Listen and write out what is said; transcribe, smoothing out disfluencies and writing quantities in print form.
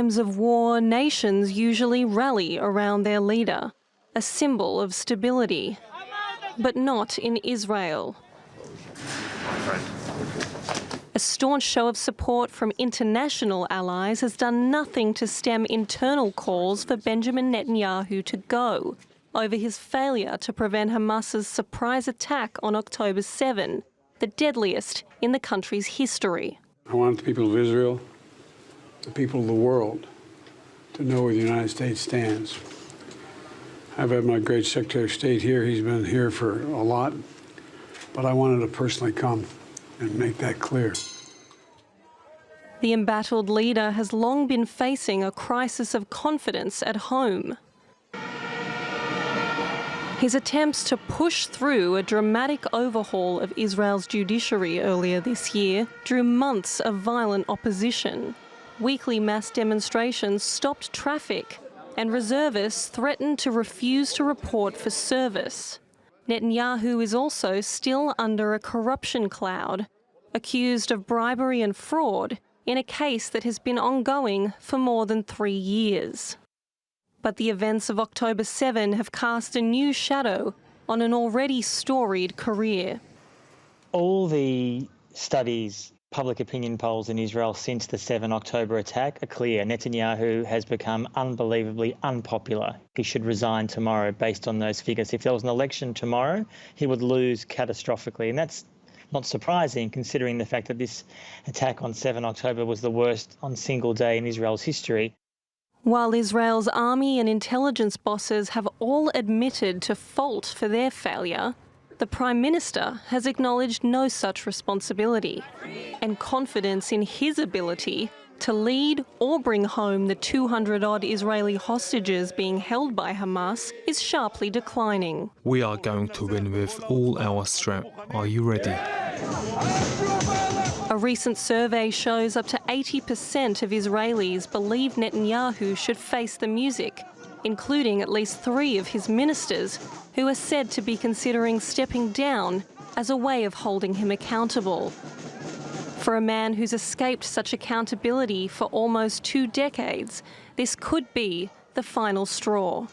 times of war, nations usually rally around their leader, a symbol of stability. But not in Israel. A staunch show of support from international allies has done nothing to stem internal calls for Benjamin Netanyahu to go over his failure to prevent Hamas's surprise attack on October 7, the deadliest in the country's history. I want the people of Israel, the people of the world, to know where the United States stands. I've had my great Secretary of State here. He's been here for a lot, but I wanted to personally come and make that clear. The embattled leader has long been facing a crisis of confidence at home. His attempts to push through a dramatic overhaul of Israel's judiciary earlier this year drew months of violent opposition. Weekly mass demonstrations stopped traffic, and reservists threatened to refuse to report for service. Netanyahu is also still under a corruption cloud, accused of bribery and fraud in a case that has been ongoing for more than 3 years. But the events of October 7 have cast a new shadow on an already storied career. All the studies, public opinion polls in Israel since the 7 October attack are clear. Netanyahu has become unbelievably unpopular. He should resign tomorrow based on those figures. If there was an election tomorrow, he would lose catastrophically. And that's not surprising considering the fact that this attack on 7 October was the worst on single day in Israel's history. While Israel's army and intelligence bosses have all admitted to fault for their failure, the Prime Minister has acknowledged no such responsibility, and confidence in his ability to lead or bring home the 200-odd Israeli hostages being held by Hamas is sharply declining. We are going to win with all our strength. Are you ready? A recent survey shows up to 80% of Israelis believe Netanyahu should face the music, including at least 3 of his ministers, who are said to be considering stepping down as a way of holding him accountable. For a man who's escaped such accountability for almost 2 decades, this could be the final straw.